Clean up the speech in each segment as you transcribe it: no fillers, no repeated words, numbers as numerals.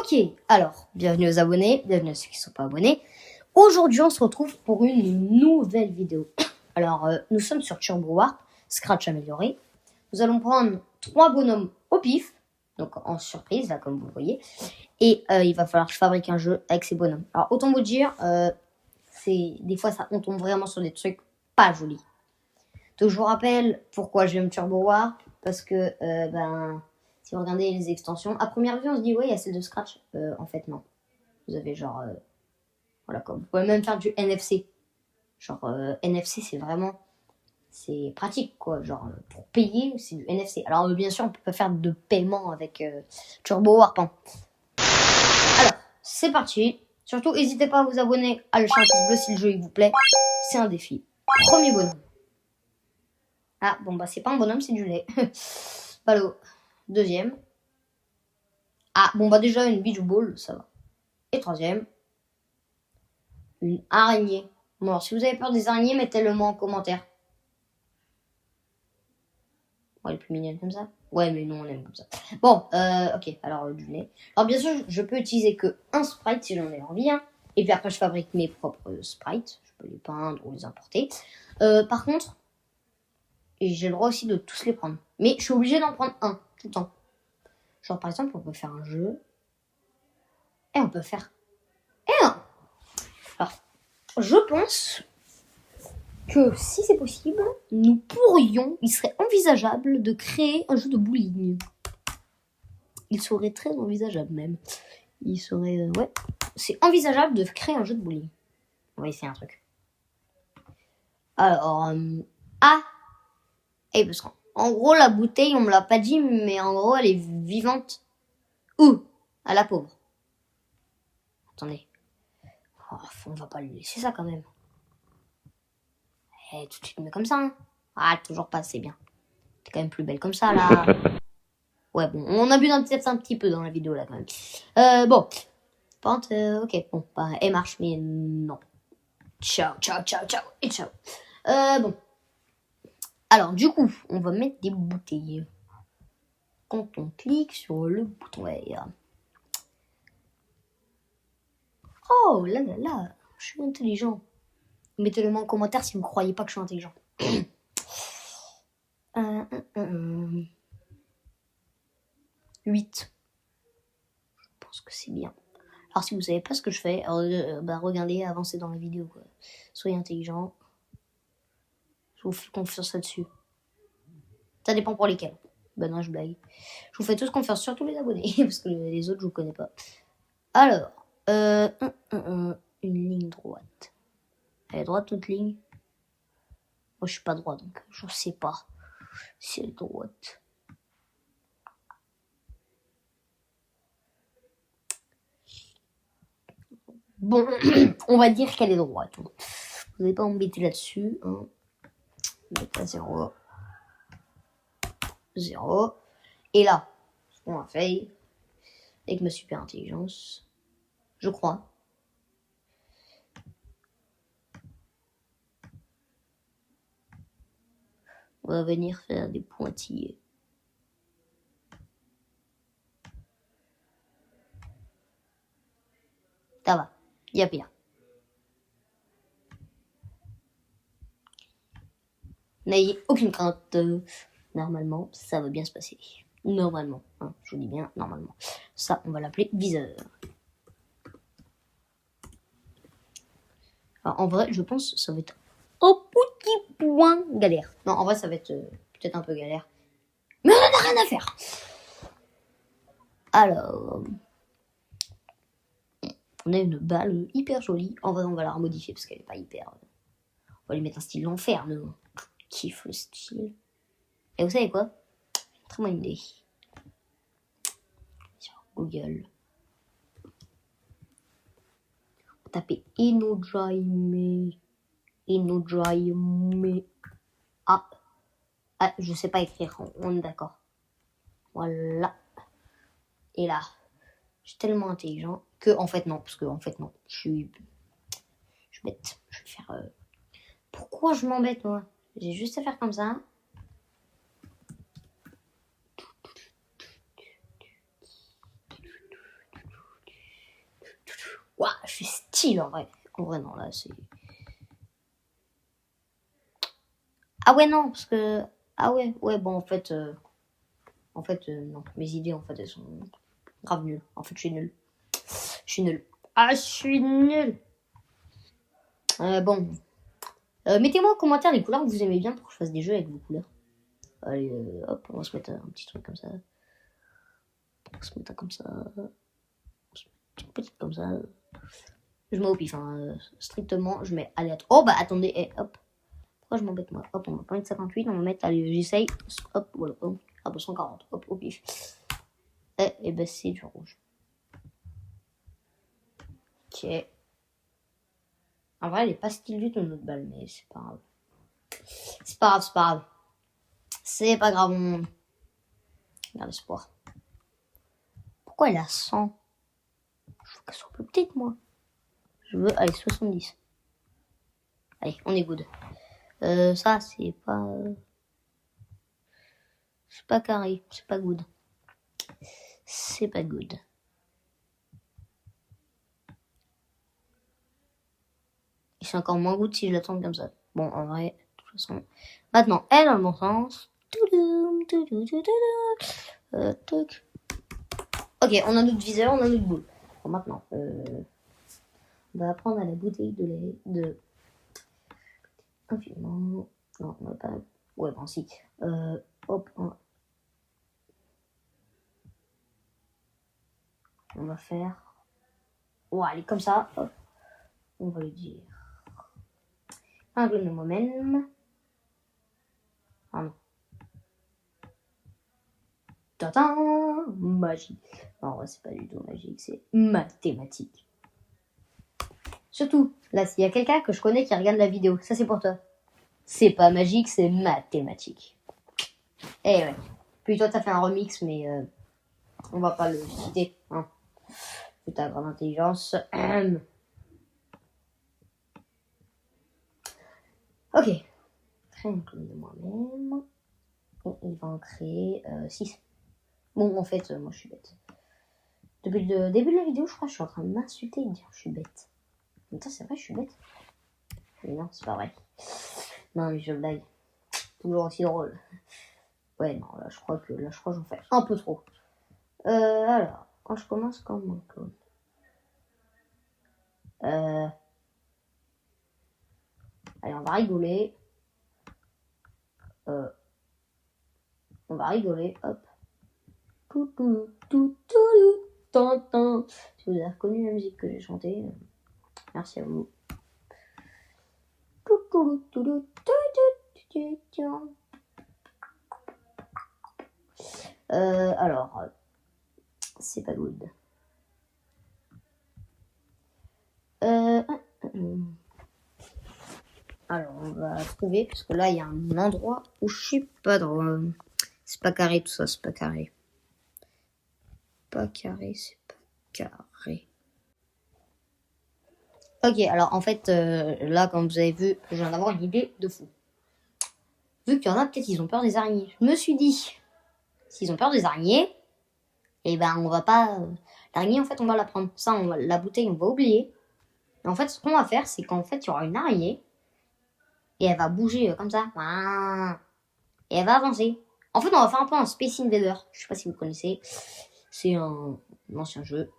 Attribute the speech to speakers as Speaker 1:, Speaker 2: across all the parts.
Speaker 1: Ok, alors, bienvenue aux abonnés, bienvenue à ceux qui ne sont pas abonnés. Aujourd'hui, on se retrouve pour une nouvelle vidéo. Alors, nous sommes sur Turbo Warp, Scratch amélioré. Nous allons prendre 3 bonhommes au pif, donc en surprise, là, comme vous le voyez. Et il va falloir que je fabrique un jeu avec ces bonhommes. Alors, autant vous dire, des fois, on tombe vraiment sur des trucs pas jolis. Donc, je vous rappelle pourquoi j'aime Turbo Warp, parce que, si vous regardez les extensions, à première vue, on se dit, ouais, il y a celle de Scratch. En fait, non. Vous avez genre... voilà, comme vous pouvez même faire du NFC. Genre, NFC, c'est vraiment... C'est pratique, quoi. Genre, pour payer, c'est du NFC. Alors, bien sûr, on peut pas faire de paiement avec Turbo Warp. Hein. Alors, c'est parti. Surtout, n'hésitez pas à vous abonner, à lâcher un pouce bleu si le jeu il vous plaît. C'est un défi. Premier bonhomme. Ah, bon, bah, c'est pas un bonhomme, c'est du lait. Ballot. Deuxième. Ah, bon, bah, déjà, une beach ball, ça va. Et troisième. Une araignée. Bon, alors, si vous avez peur des araignées, mettez-le moi en commentaire. Ouais, elle est plus mignonne comme ça. Ouais, mais non, on aime comme ça. Bon, ok, alors du lait. Alors, bien sûr, je peux utiliser que un sprite si j'en ai envie. Hein. Et puis après, je fabrique mes propres sprites. Je peux les peindre ou les importer. Par contre, j'ai le droit aussi de tous les prendre. Mais je suis obligée d'en prendre un, tout le temps. Genre, par exemple, on peut faire un jeu. Et on peut faire... Et un. Alors, je pense que si c'est possible, nous pourrions, il serait envisageable de créer un jeu de bowling. Il serait très envisageable même. Il serait... ouais, c'est envisageable de créer un jeu de bowling. On va essayer un truc. Alors... et parce qu'en gros, la bouteille, on me l'a pas dit, mais en gros, elle est vivante. Où? À la pauvre. Attendez. Oh, on va pas lui laisser ça quand même. Tout de suite, mais comme ça. Hein. Ah, toujours pas, c'est bien. T'es quand même plus belle comme ça, là. Ouais, bon, on a bu peut-être un petit peu dans la vidéo, là, quand même. Bon. Pente, ok, bon, bah, elle marche, mais non. Ciao, ciao, ciao, ciao, et ciao. Bon. Alors, du coup, on va mettre des bouteilles. Quand on clique sur le bouton vert. Oh là là là, je suis intelligent. Mettez-le moi en commentaire si vous ne croyez pas que je suis intelligent. 8. Je pense que c'est bien. Alors si vous savez pas ce que je fais, regardez, avancez dans la vidéo. Quoi. Soyez intelligent. Je vous fais confiance là-dessus. Ça dépend pour lesquels. Ben non, je blague. Je vous fais tous confiance, surtout les abonnés, parce que les autres, je vous connais pas. Alors, une ligne droite. Elle est droite, toute ligne. Moi, je suis pas droit, donc je sais pas si elle est droite. Bon, on va dire qu'elle est droite. Vous n'allez pas embêter là-dessus. Hein. Mettre à 0. 0. Et là, ce qu'on va faire, avec ma super intelligence, je crois. On va venir faire des pointillés. Ça va, il y a pire. N'ayez aucune crainte. Normalement, ça va bien se passer. Normalement, hein, je vous dis bien, normalement. Ça, on va l'appeler viseur. Alors, en vrai, je pense que ça va être un petit point galère. Non, en vrai, ça va être peut-être un peu galère. Mais on n'en a rien à faire. Alors, on a une balle hyper jolie. En vrai, on va la remodifier parce qu'elle n'est pas hyper... On va lui mettre un style l'enfer, nous. Kiffe le style. Et vous savez quoi? Très bonne idée. Sur Google. On va taper Enojaime. Ah, je sais pas écrire, on est d'accord. Voilà. Et là, je suis tellement intelligent que, en fait, non. Parce que, en fait, non. Je suis bête. Je vais faire... Pourquoi je m'embête, moi? J'ai juste à faire comme ça. Waouh, je suis style en vrai. En vrai, non, là, c'est... Ah ouais, non, parce que... Ah ouais, bon, en fait, non. Mes idées, en fait, elles sont grave nulles. En fait, je suis nul. Je suis nul. Ah, je suis nul. Bon. Mettez-moi en commentaire les couleurs que vous aimez bien pour que je fasse des jeux avec vos couleurs. Allez, hop, on va se mettre un petit truc comme ça. On va se mettre un comme ça. On va se mettre une petite comme ça. Je mets au pif, hein. Strictement, je mets aléatoire. Oh, bah attendez, hop. Pourquoi je m'embête moi? Hop, on va pas mettre 58, on va mettre, allez, j'essaye. Hop, voilà, hop, 140, hop, au pif. Et ben c'est du rouge. Ok. En vrai, elle est pas style du tout notre balle, mais c'est pas grave. C'est pas grave, c'est pas grave. C'est pas grave, on... Garde espoir. Pourquoi elle a 100? Je veux qu'elle soit plus petite, moi. Je veux, allez, 70. Allez, on est good. Ça, c'est pas... C'est pas carré, c'est pas good. C'est pas good. Et c'est encore moins good si je l'attends comme ça. Bon, en vrai, de toute façon... Maintenant, elle dans le bon sens. Ok, on a notre viseur, on a notre boule. Bon, maintenant, on va prendre à la bouteille de lait de... Infiniment... Non, on va pas... Ouais, bon, si. Hop, on va faire... Ouais, allez, comme ça, hop. On va lui dire... Un clone de moi-même. Ah non. Tadam! Magie. Non, en vrai, c'est pas du tout magique, c'est mathématique. Surtout, là, s'il y a quelqu'un que je connais qui regarde la vidéo, ça c'est pour toi. C'est pas magique, c'est mathématique. Eh ouais. Puis toi, t'as fait un remix, mais on va pas le citer. Hein. C'est ta grande intelligence. Ok. Créer un clone de moi-même. Et il va en créer 6. Bon, en fait, moi je suis bête. Depuis le début de la vidéo, je crois que je suis en train de m'insulter et de dire que je suis bête. Mais ça, c'est vrai, je suis bête. Mais non, c'est pas vrai. Non, mais je blague. Toujours aussi drôle. Ouais, non, là, je crois que j'en fais un peu trop. Alors, quand je commence comme un clone. Allez, on va rigoler. On va rigoler, hop. Si vous avez reconnu la musique que j'ai chantée, merci à vous. Alors, c'est pas good. Alors, on va trouver, parce que là, il y a un endroit où je suis pas drôle. C'est pas carré tout ça, c'est pas carré. Pas carré, c'est pas carré. Ok, alors en fait, là, comme vous avez vu, je viens d'avoir une idée de fou. Vu qu'il y en a, peut-être ils ont peur des araignées. Je me suis dit, s'ils ont peur des araignées, eh ben on va pas... l'araignée, en fait, on va la prendre. Ça, la bouteille, on va oublier. Et en fait, ce qu'on va faire, c'est qu'en fait, il y aura une araignée, et elle va bouger comme ça. Et elle va avancer. En fait, on va faire un peu un Space Invader. Je sais pas si vous connaissez. C'est un ancien jeu.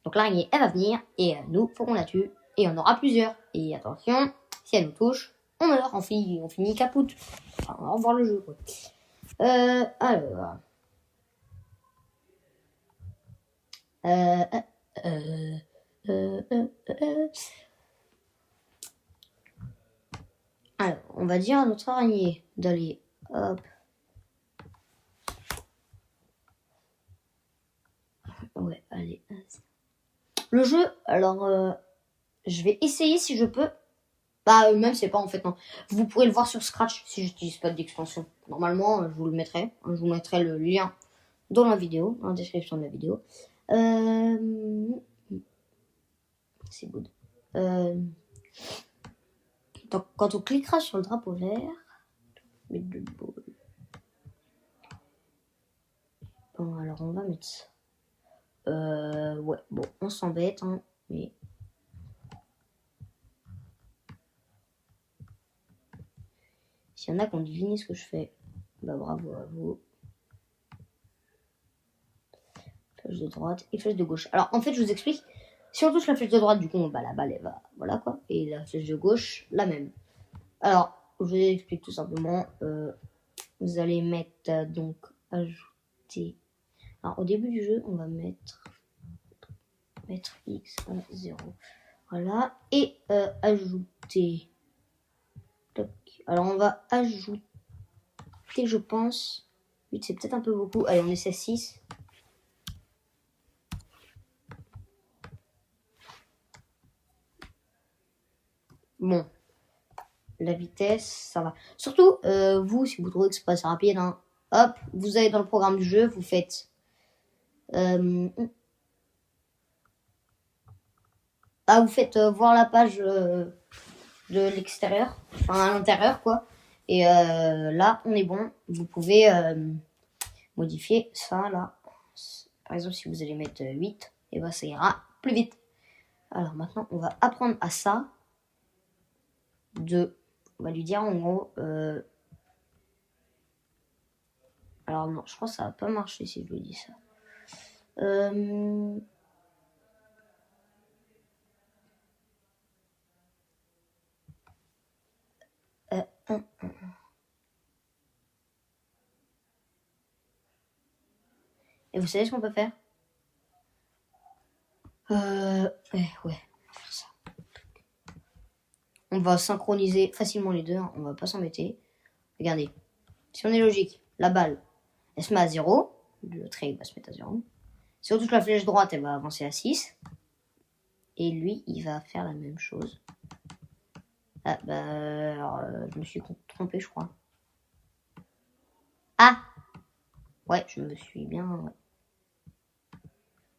Speaker 1: Donc l'araignée, elle va venir, et nous, faut qu'on la tue. Et on aura plusieurs. Et attention, si elle nous touche, on meurt, on finit capoute. Enfin, au revoir le jeu, quoi. Alors... Alors, on va dire à notre araignée d'aller, hop. Ouais, allez. Le jeu, alors, je vais essayer si je peux. Bah, même, c'est pas en fait, non. Vous pourrez le voir sur Scratch si j'utilise pas d'extension. Normalement, je vous le mettrai. Je vous mettrai le lien dans la vidéo, dans la description de la vidéo. C'est good. Donc, quand on cliquera sur le drapeau vert, bon, alors on va mettre ça. Ouais, bon, on s'embête, hein, mais S'il y en a qui ont deviné ce que je fais, bah bravo à vous. Flèche de droite et flèche de gauche. Alors en fait, je vous explique. Si on touche la flèche de droite, du coup, bah, la balle, elle va. Voilà quoi. Et la flèche de gauche, la même. Alors, je vous explique tout simplement. Vous allez mettre donc ajouter. Alors au début du jeu, on va mettre X à 0. Voilà. Et ajouter. Toc. Alors on va ajouter, je pense. 8, c'est peut-être un peu beaucoup. Allez, on essaie 6. Bon. La vitesse, ça va. Surtout, vous, si vous trouvez que c'est pas assez rapide, hein, hop, vous allez dans le programme du jeu, vous faites... vous faites voir la page de l'extérieur, enfin à l'intérieur, quoi. Et là, on est bon. Vous pouvez modifier ça, là. Par exemple, si vous allez mettre 8, et ben ça ira plus vite. Alors maintenant, on va apprendre à ça. On va lui dire en gros... Alors non, je crois que ça va pas marcher si je lui dis ça. Et vous savez ce qu'on peut faire? Ouais, on va faire ça. On va synchroniser facilement les deux, hein, on va pas s'embêter. Regardez, si on est logique, la balle, elle se met à 0, le trait va se mettre à 0. Si on touche la flèche droite, elle va avancer à 6. Et lui, il va faire la même chose. Ah, bah, alors, je me suis trompé, je crois. Ah! Ouais, je me suis bien... Ouais.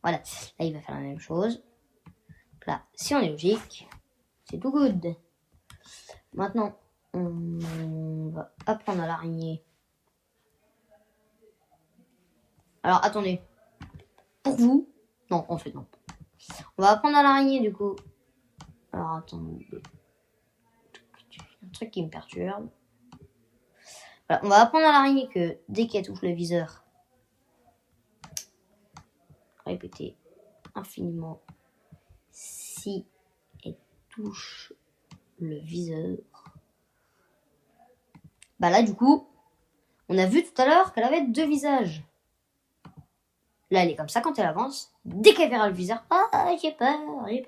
Speaker 1: Voilà, là, il va faire la même chose. Là, si on est logique, c'est tout good. Maintenant, on va apprendre à l'araignée. Alors, attendez. Pour vous... Non, en fait, non. On va apprendre à l'araignée, du coup. Alors, attendez. Un truc qui me perturbe. Voilà, on va apprendre à l'araignée que dès qu'elle touche le viseur, répétez infiniment. Si elle touche le viseur, bah là, du coup, on a vu tout à l'heure qu'elle avait 2 visages. Là, elle est comme ça quand elle avance. Dès qu'elle verra le viseur, ah, j'ai peur. Et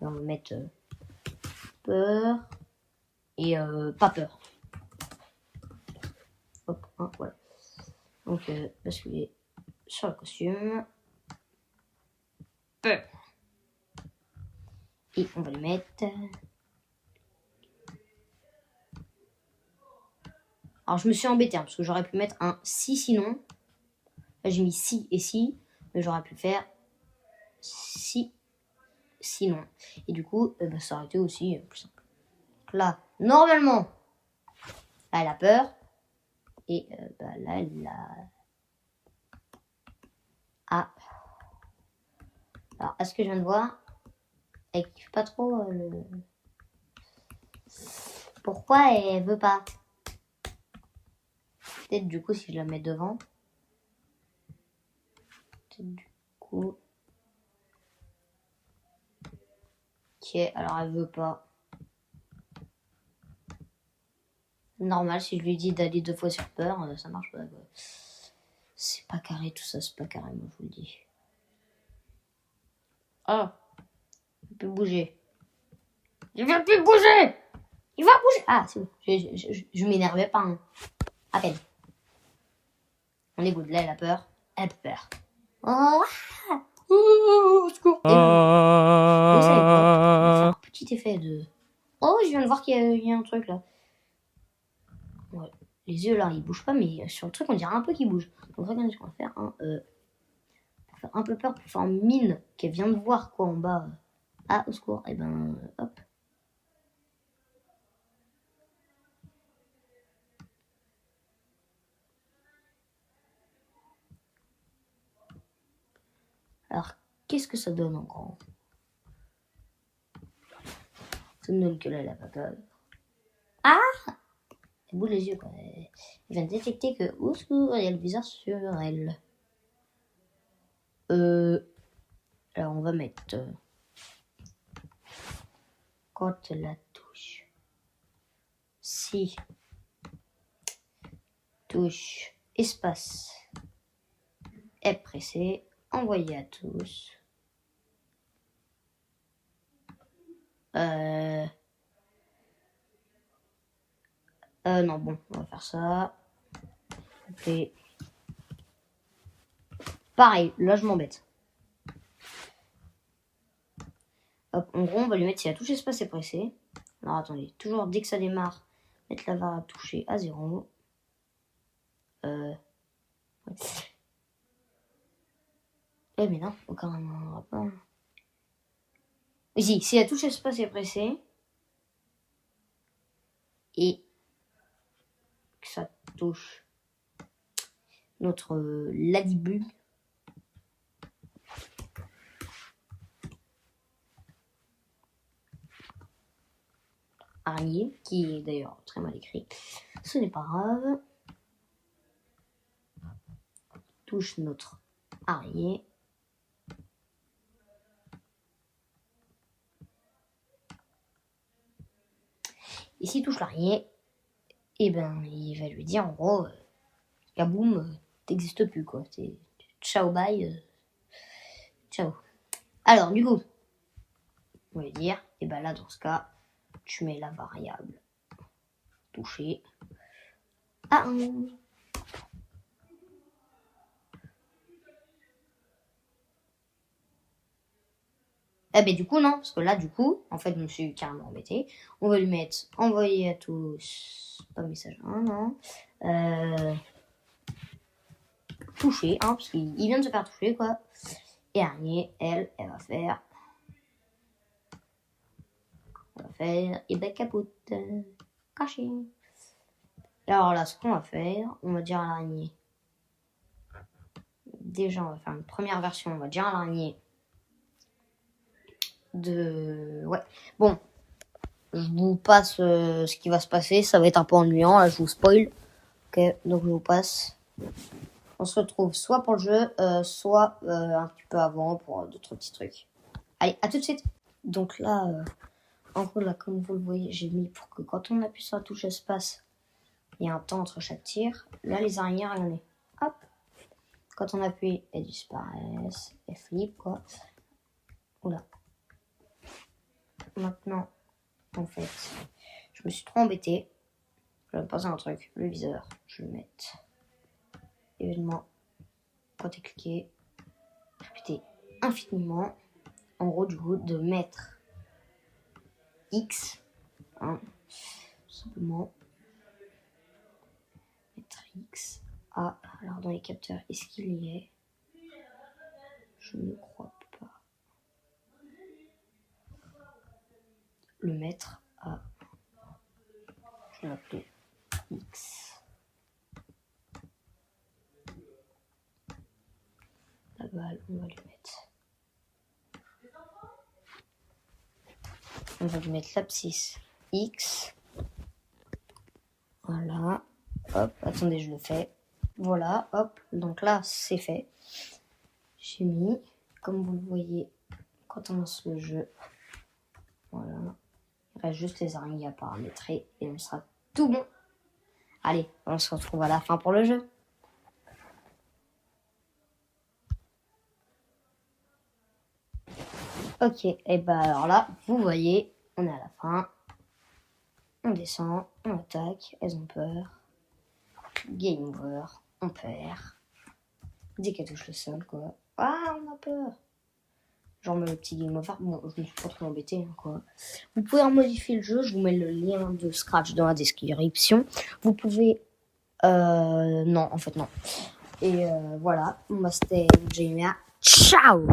Speaker 1: on va mettre peur et pas peur. Hop, hein, voilà. Donc, basculer sur le costume. Peur. Et on va le mettre. Alors, je me suis embêtée, parce que j'aurais pu mettre un si sinon. Là, j'ai mis si et si, mais j'aurais pu faire si sinon. Et du coup, bah, ça aurait été aussi plus simple. Là, normalement, là, elle a peur. Et bah, là, elle a... Ah. Alors, à ce que je viens de voir, elle kiffe pas trop le... Pourquoi elle veut pas? Peut-être du coup, si je la mets devant. Peut-être du coup... Ok, alors elle veut pas. Normal, si je lui dis d'aller 2 fois sur peur, ça marche pas. C'est pas carré tout ça, c'est pas carré, moi je vous le dis. Ah, il peut bouger. Il va plus bouger. Il va bouger. Ah, c'est bon. Je m'énervais pas. Hein. À peine. On est good. Là, elle a peur. Elle a peur. Oh, au secours. Et vous savez quoi? On va faire un petit effet de... Oh, je viens de voir qu'il y a un truc là. Ouais. Les yeux là, ils bougent pas, mais sur le truc, on dirait un peu qu'ils bougent. Donc, regardez ce qu'on va faire. Hein. Pour faire un peu peur, pour faire mine qu'elle vient de voir quoi en bas. Ah, au secours. Et ben, hop. Alors, qu'est-ce que ça donne en gros? Ça me donne que là, elle a pas peur. Ah! Il bouge les yeux, quoi. Il vient de détecter que, au secours, il y a le viseur sur elle. Alors, on va mettre... quand la touche... Si... touche... espace... est pressée, envoyer à tous... non, bon, on va faire ça. Et... pareil, là je m'embête. Hop, en gros, on va lui mettre si la touche espace est pressée. Alors attendez, toujours dès que ça démarre, mettre la barre à toucher à 0. Ouais. Eh mais non, aucun rapport. Ici, si la touche espace est pressée et que ça touche notre ladybug, araignée, qui est d'ailleurs très mal écrit, ce n'est pas grave. Touche notre araignée. Et s'il touche l'araignée, et ben il va lui dire en gros, kaboum, t'existes plus quoi. Ciao bye, ciao. Alors du coup, on va lui dire, et ben là dans ce cas, tu mets la variable toucher à 1. Eh ben du coup non, parce que là du coup, en fait je me suis carrément embêté. On va lui mettre envoyer à tous, pas message 1, non. Toucher, hein, parce qu'il vient de se faire toucher quoi. Et araignée, elle va faire. Et ben capote, caché. Alors là, ce qu'on va faire, on va dire à l'araignée. Déjà, on va faire une première version, on va dire à l'araignée. Ouais. Bon, je vous passe ce qui va se passer. Ça va être un peu ennuyant. Là, je vous spoil. Ok, donc je vous passe. On se retrouve soit pour le jeu, soit un petit peu avant pour d'autres petits trucs. Allez, à tout de suite. Donc là, en gros, là, comme vous le voyez, j'ai mis pour que quand on appuie sur la touche espace, il y a un temps entre chaque tir. Là, les araignées, regardez. Hop. Quand on appuie, elles disparaissent. Elles flippent, quoi. Oula. Maintenant, en fait, je me suis trop embêté. Je vais passer un truc. Le viseur, je vais le mettre. Événement. Quand tu es cliqué, répéter infiniment. En gros, du coup, de mettre X. Hein, simplement. Mettre X. Ah, alors dans les capteurs, est-ce qu'il y est? Je ne crois pas. Le mettre à. Je vais l'appeler X. La balle, on va lui mettre. On va lui mettre l'abscisse X. Voilà. Hop, attendez, je le fais. Voilà, hop. Donc là, c'est fait. J'ai mis, comme vous le voyez, quand on lance le jeu. Voilà. Il reste juste les araignées à paramétrer et on sera tout bon. Allez, on se retrouve à la fin pour le jeu. Ok, et bah alors là, vous voyez, on est à la fin. On descend, on attaque, elles ont peur. Game over, on perd. Dès qu'elle touche le sol, quoi. Ah, on a peur. Genre le petit game over, bon, je me suis pas trop embêté, quoi. Vous pouvez en modifier le jeu, je vous mets le lien de Scratch dans la description. Vous pouvez... non, en fait non. Et voilà, moi c'était Jamia. Ciao.